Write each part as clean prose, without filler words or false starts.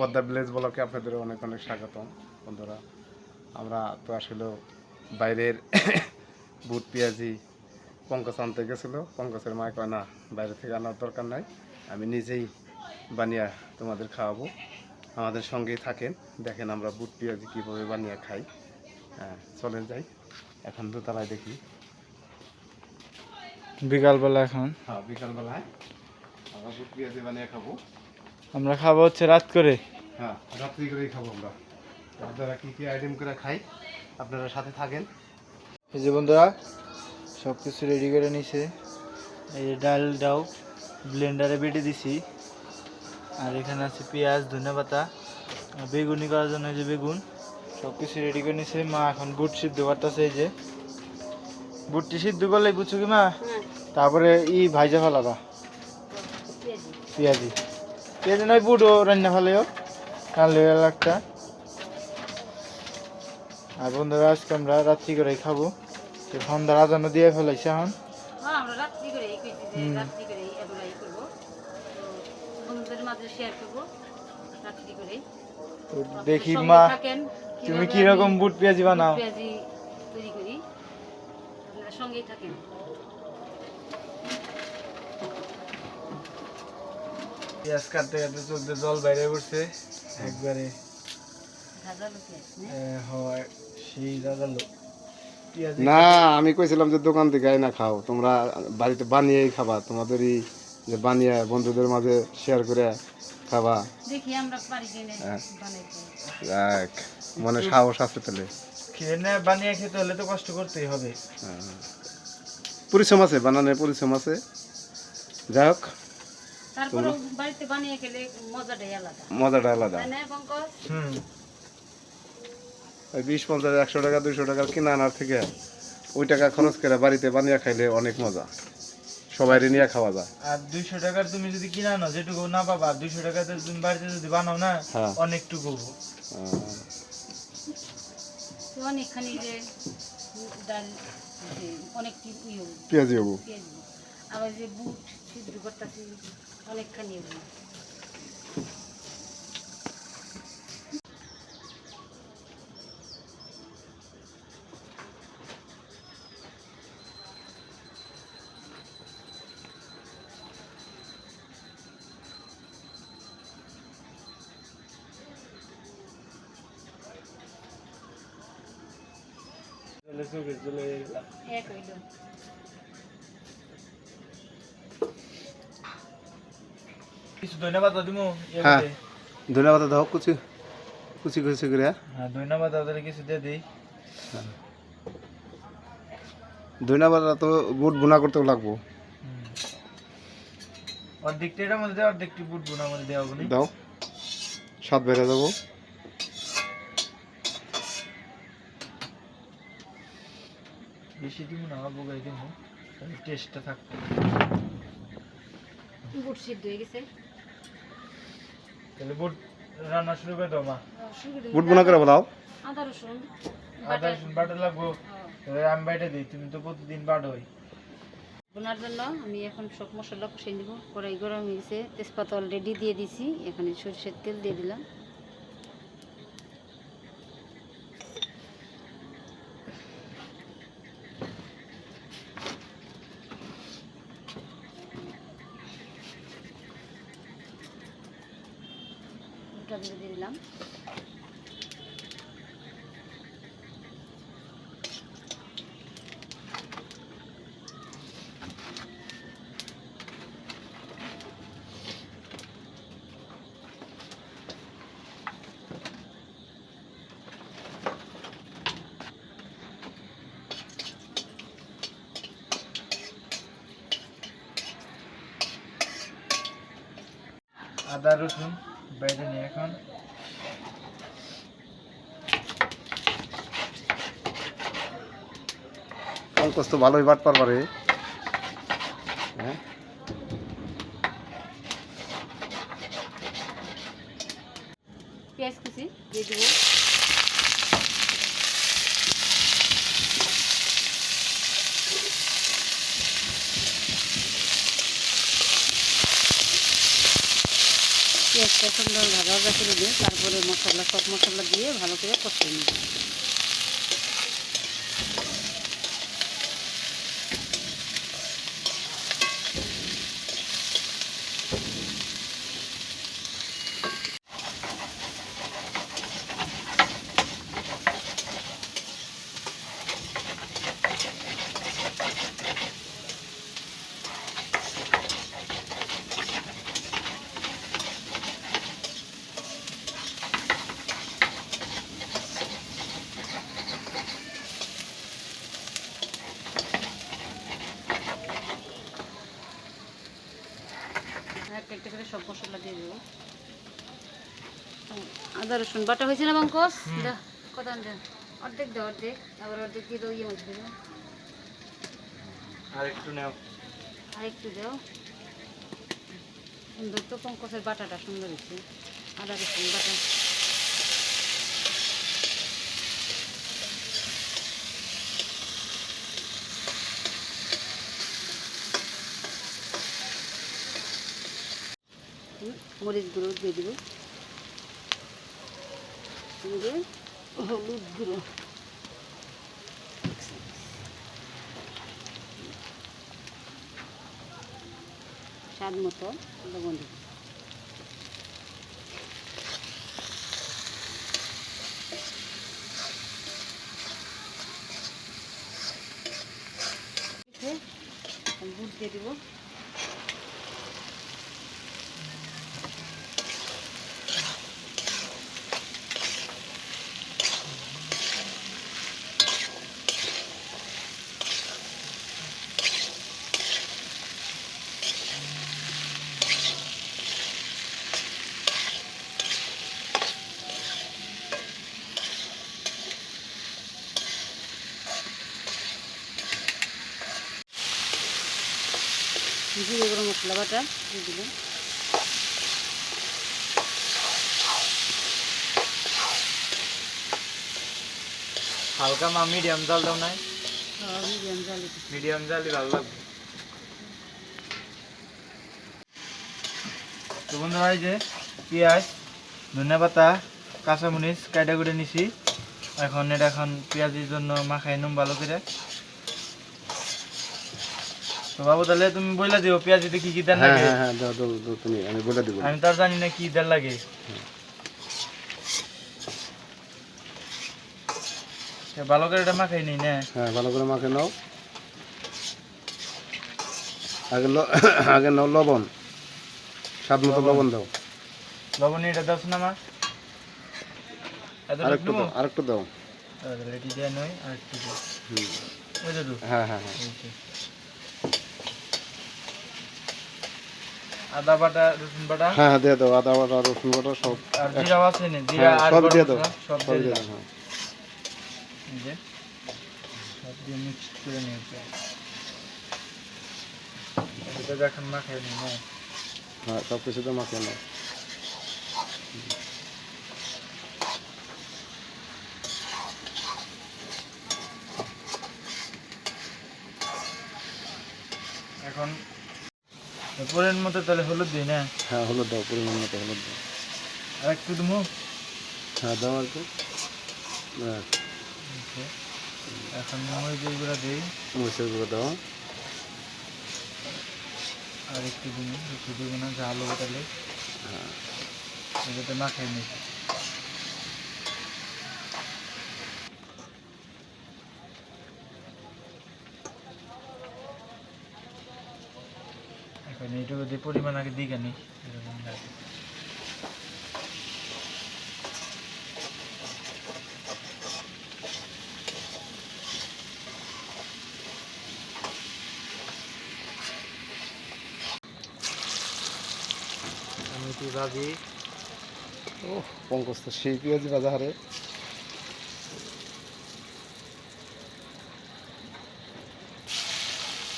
Padma village ব্লকে আপনাদের অনেক অনেক স্বাগতম বন্ধুরা। আমরা তো আসলে বাইরের বুট পেঁয়াজি পঙ্কজ আনতে গেছিলো। পঙ্কজের মা কয় না, বাইরে থেকে আনার দরকার নাই, আমি নিজেই বানিয়ে তোমাদের খাওয়াবো, আমাদের সঙ্গেই থাকেন, দেখেন আমরা বুট পেঁয়াজি কীভাবে বানিয়ে খাই। হ্যাঁ, চলেন যাই, এখন তো তারাই দেখি বিকালবেলা। এখন হ্যাঁ, বিকালবেলায় আমরা বুট পেঁয়াজি বানিয়ে খাবো। আমরা খাবো হচ্ছে রাত করে। হ্যাঁ, রাত্রি করেই খাবো আমরা। আপনারা কী কী আইটেম করে খাই, আপনারা সাথে থাকেন। এই যে বন্ধুরা সব কিছু রেডি করে নিছে। এই যে ডালটাও ব্লেন্ডারে বেটে দিছি। আর এখানে আছে পেঁয়াজ, ধনেপাতা, বেগুনি করার জন্য এই যে বেগুন, সব কিছু রেডি করে নিছে। মা এখন বুট সিদ্ধ করতেছে। এই যে বুটটি সিদ্ধ করলে বুঝছো কি মা, তারপরে ভাইজা ফেলাবা পেঁয়াজি। পেঁয়াজি নয়, বুটও রান্না ফেলেও কালে একটা। আর বন্ধুরা আজকে আমরা রাত্রি করে খাবো। সন্ধ্যার আজানো দিয়ে ফেলাইছে এখন। দেখি মা তুমি কিরকম বুট পেঁয়াজি বানাও। পেঁয়াজ কাটতে কাটতে চলতে জল বাইরে পড়ছে একবারে। হয় সেই দাদালো না, আমি কইছিলাম যে দোকান থেকে না খাও, তোমরা বাড়িতে বানিয়েই খাবা, তোমাদেরই যে বানিয়ে বন্ধুদের মাঝে শেয়ার করে খাবা। দেখি আমরা পারি কিনে বানাইতে। দেখ, মনে সাহস আছে তাহলে। খেয়ে না বানিয়ে খেতে হলে তো কষ্ট করতেই হবে। পরিশ্রম আছে, বানানোর পরিশ্রম আছে। যাই হোক, তারপরে বাড়িতে বানিয়ে খেলে মজাটাই আলাদা। মজাটা আলাদা। তাই না পঙ্কজ? 20, 50, 100 টাকা 200 টাকার কিনা আনার থেকে ওই টাকা খরচ করে বাড়িতে বানিয়ে খাইলে অনেক মজা, সবাই নিয়ে খাওয়া যায়। আর 200 টাকার তুমি যদি কিনা নাও যেটুকু না পাবা, 200 টাকাতে তুমি বাড়িতে যদি বানাও না অনেকটুকু। অনেকখানি যে ডাল অনেকটি পেঁয়াজি হবো, আবার যে বুট সিদ্ধ করতেছি অনেকখানি হবো। কিছু ধন্যবাদ দিমু। হ্যাঁ, ধন্যবাদ দাও, কুচি কুচি কুচি করে। হ্যাঁ, ধন্যবাদ তাদের কিছু দিয়ে দিই। ধন্যবাদ তো বুট বোনা করতেও লাগবো। অর্ধেকটা এটার মধ্যে দেওয়া, অর্ধেকটি বুট বোনার মধ্যে দেওয়া হবে। দাও, স্বাদ বেড়ে যাবো। বেশি দিব না, অল্প করে দিব, তাহলে টেস্টটা থাকবে। বুট সিদ্ধ হয়ে গেছে, তাহলে বুট রান্না শুরু করে দাও মা। বুট বোনা করে বলাও। আদা রসুন আদা রসুন বাটা লাগবো, আমি বাইটে দিই, তুমি তো প্রতিদিন বাটোই। বোনার জন্য আমি এখন সব মশলা কষিয়ে নিব। কড়াই গরম হয়ে গেছে, তেজপাতা অলরেডি দিয়ে দিছি, এখানে সরষের তেল দিয়ে দিলাম। দিয়ে দিলাম। আদা রসুন বাইরে নিয়ে এখন পঙ্কজ তো ভালোই বাট পারবারে। হ্যাঁ, পেঁয়াজ কুচি দিয়ে দিব। পেঁয়াজ পেঁয়াজটা সুন্দর ভাজা ভাজা করে দিয়ে তারপরে মশলা সব মশলা দিয়ে ভালো করে কষিয়ে নিই। একটা একটা করে সব মশলা দিয়ে দেবো। আদা রসুন বাটা হয়েছে না পঙ্কজ? দা কত আনতে? অর্ধেক দাও, অর্ধেক আবার অর্ধেক দিয়ে দাও, ইয়ে মাছ দেবো আর একটু নাও। আর একটু দাও। সুন্দর তো পঙ্কজের বাটাটা সুন্দর হয়েছে, আদা রসুন বাটা। মরিচ গুঁড়ো দিয়ে দেবো, সঙ্গে হলুদ গুঁড়ো, স্বাদ মতো লবণ দেবো। গুড় দিয়ে দেবো। জিরে গুঁড়ো মশলা বাটা দিয়ে দিলাম। হালকা মা মিডিয়াম জাল দাও নাই? মিডিয়াম জাল দিতে। মিডিয়াম জালই ভালো লাগবে। তো বন্ধুরা এই যে পেঁয়াজ, ধনেপাতা, কাঁচামরিচ কাটা করে নিছি। এখন পেঁয়াজের জন্য মাখাই নিম ভালো করে। তো বাবু তাহলে তুমি বইলা দিও পেঁয়াজিতে কি কি দেন হ্যাঁ লাগে। হ্যাঁ হ্যাঁ দাও দাও দাও, তুমি আমি বলে দিব। আমি তো আর জানি না কি দেন লাগে। ভালো করে এটা মাখাই নিই না? হ্যাঁ ভালো করে মাখে নাও। আগে নাও লবণ, স্বাদ মতো লবণ দাও। লবণ এটা দাও না মা? আরেকটু দাও, আরেকটু দাও। এটি দেয় নয়, আরেকটু দাও। ওই দাদু। হ্যাঁ হ্যাঁ হ্যাঁ আদা বাটা, রসুন বাটা। হ্যাঁ হ্যাঁ দিয়ে দাও, আদা বাটা রসুন বাটা সব। আর জিরা আছে না? জিরা হ্যাঁ আর সব গরম দিয়ে দাও, মশলা সব সব দিয়ে দিয়ে দিলাম। দাও। হ্যাঁ এই যে সব দিয়ে মিক্স করে নিয়েছি। এটা এখন মাখাই নিই না? হ্যাঁ সব কিছুতে মাখিয়ে নাও। এখন পরের মতো তাহলে হলুদ দিই না? হ্যাঁ হলুদ দাও, পরিমাণ মতো হলুদ দাও। আর একটু দেবো। হ্যাঁ দাও আর কি। হ্যাঁ এখন মরিচের গুঁড়া দিই। মরিচের গুঁড়ো দাও। আর একটু দিন, একটু দেবো না, ঝাল হবে তাহলে। হ্যাঁ এটাতে মাখাই নিই। এখন এইটুকু দিয়ে পরিমাণ আগে দিই কেন এরকম লাগে। আমি কি ভাজি। ও পঙ্কজ তো সেই পেঁয়াজি ভাজা হারে।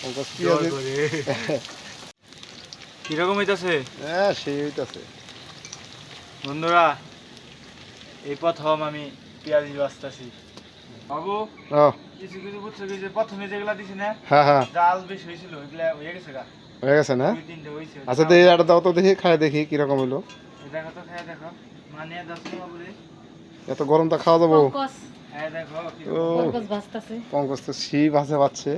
পঙ্কজ পেঁয়াজি কিরকম হইতাছে হ্যাঁ সেই হইতাছে। বন্ধুরা? এই প্রথম আমি পেঁয়াজি বাজতাছি। বাবু ও কিছু কিছু বুঝছো কি, যে প্রথমে যেগুলা দিছি না হ্যাঁ হ্যাঁ জাল বেশি হয়েছিল, এগুলা হয়ে গেছে গা। হয়ে গেছে না? 2-3টে হয়েছে। আচ্ছা দেখি এটা দাও তো, দেখি খাই দেখি কিরকম হইলো। দেখো তো খায় দেখো মানে 10 টাকা বলে এত গরমটা খাওয়া যাবো? পঙ্কজ খায় দেখো ও পঙ্কজ ভাজতাছে পঙ্কজ তো শি ভাসে পাচ্ছে।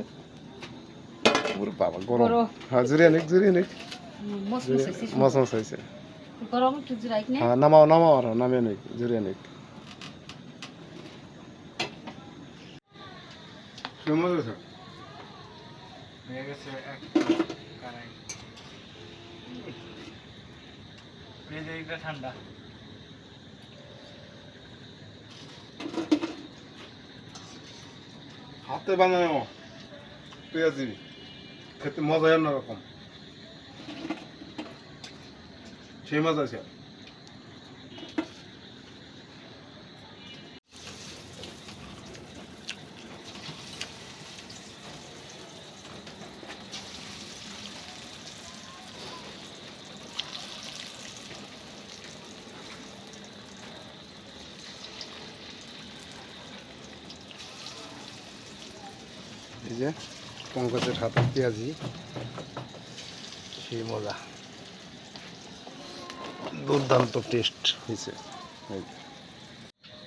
ওরে বাবা গরম। গরম। হ্যাঁ জুড়ে নিক মসমস হয়েছে মসমস হয়েছে। গরম একটু রাখ না হ্যাঁ নামাও আর নামিয়ে নিক জুড়ে নিক। কেমন হয়েছে? হয়ে গেছে এক কারাই এই যে এটা ঠান্ডা হাতে বানানো পেঁয়াজি খেতে মজাই অন্যরকম, সেই মজা আছে। এই যে পঙ্কজের হাতের পেঁয়াজি, সেই মজা, দুর্দান্ত টেস্ট হয়েছে।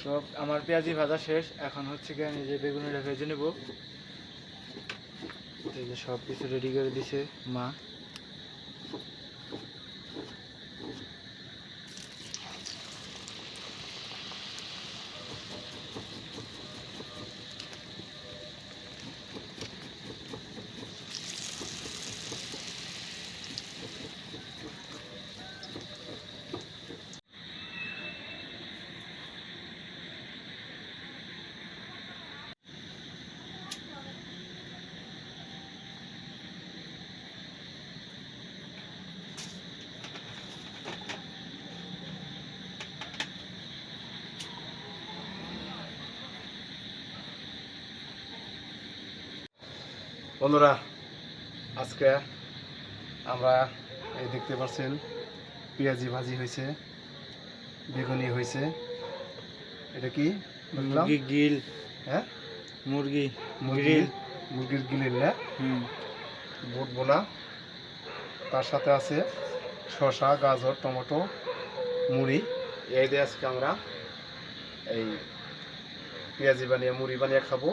তো আমার পেঁয়াজি ভাজা শেষ, এখন হচ্ছে কি আমি যে বেগুনিটা ভেজে নেব। এই যে সব কিছু রেডি করে দিছে মা। বন্ধুরা, আজকে আমরা এই দেখতে পাচ্ছেন পেঁয়াজি ভাজি হয়েছে, বেগুনি হয়েছে। এটা কি বললাম? মুরগি গিল। হ্যাঁ মুরগি মুরগির গিলের না বুট বোনা, তার সাথে আছে শসা, গাজর, টমেটো, মুড়ি। এই দিয়ে আজকে আমরা এই পেঁয়াজি বানিয়ে মুড়ি বানিয়ে খাবো।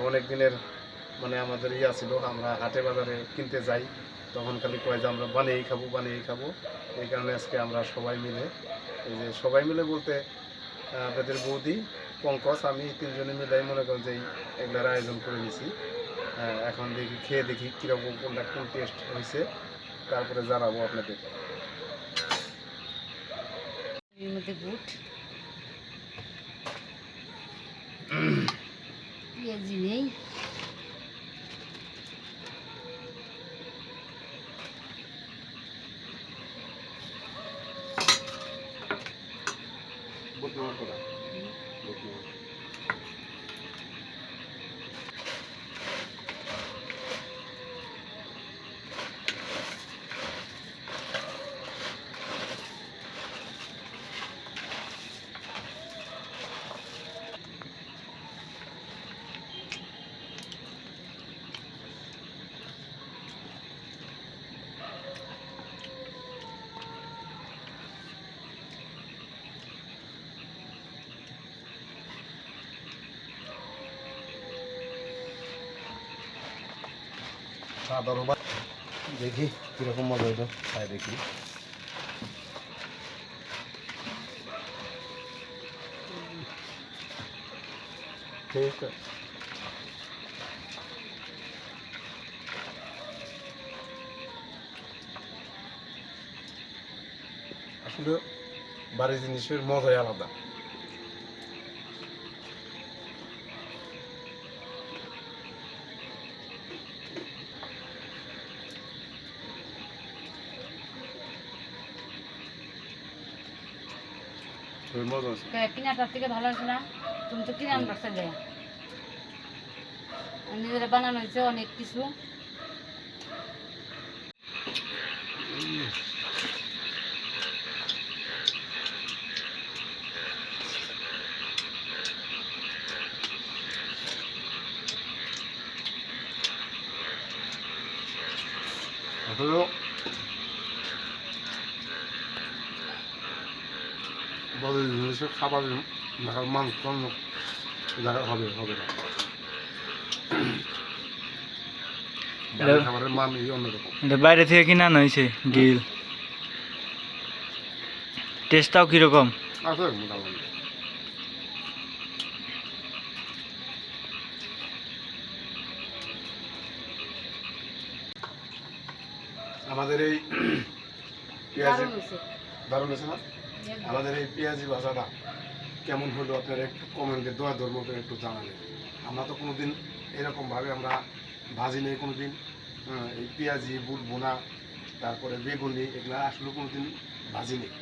অনেক দিনের মানে আমাদের ইয়ে ছিল, আমরা হাটে বাজারে কিনতে যাই তখন খালি কয় যে আমরা বানিয়েই খাবো। এই কারণে আজকে আমরা সবাই মিলে, এই যে সবাই মিলে বলতে আপনাদের বৌদি, পঙ্কজ, আমি তিনজনে মিলে মনে করেন যে এগুলার আয়োজন করে নিছি। এখন খেয়ে দেখি কীরকম কোন টেস্ট হয়েছে, তারপরে জানাবো আপনাদের। এর মধ্যে বুট পেঁয়াজি নেই, দেখি কিরকম মজা হইলো, তাই দেখি। ঠিক আছে, আসলে বাড়ির জিনিসের মজাই আলাদা। মজা আছে। পিনাটার থেকে ভালো আছে না? তুমি তো কিনে আনবার চাইলে, নিজেরা বানানো হয়েছে অনেক কিছু। আসলে আমাদের নিজস্ব খাবার মাংস হবে হবে না, বাইরের খাবারের মান এই অন্যরকম। এটা বাইরে থেকে কিনে আনা হয়েছে গ্রিল। টেস্টটাও কীরকম? আছে মোটামুটি। আমাদের এই পেঁয়াজি দারুণ হয়েছে। দারুণ হয়েছে না? আমাদের এই পেঁয়াজি ভাজাটা কেমন হলো আপনারা একটু কমেন্টে দোয়া ধর্ম করে একটু জানাবেন। আমরা তো কোনোদিন এরকমভাবে আমরা ভাজি নেই কোনোদিন। এই পেঁয়াজি বুট বোনা তারপরে বেগুনি এগুলা আসলে কোনোদিন ভাজি নেই,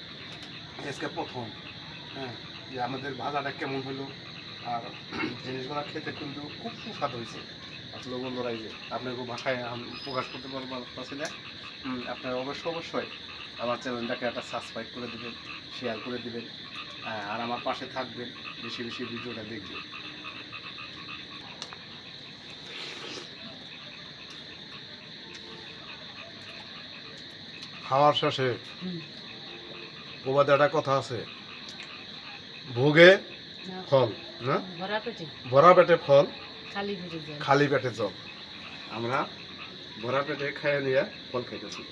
আজকে প্রথম। হ্যাঁ, যে আমাদের ভাজাটা কেমন হলো আর জিনিসগুলো খেতে কিন্তু খুব সুস্বাদু হয়েছে। আসলে বন্ধুরা এই যে আপনাকে ভাষায় আমি প্রকাশ করতে পারছি না। আপনারা অবশ্যই আমার চ্যানেলটাকে একটা সাবস্ক্রাইব করে দেবেন, শেয়ার করে দেবেন, আর আমার পাশে থাকবেন, বেশি বেশি ভিডিওটা দেখবেন। খাওয়ার শেষে প্রবাদে একটা কথা আছে, ভোগে ফল না, ভরা পেটে ভরা পেটে ফল, খালি পেটে যায়। খালি পেটে জল। আমরা ভরা পেটে খাইয়ে নিয়ে ফল খাইতেছি।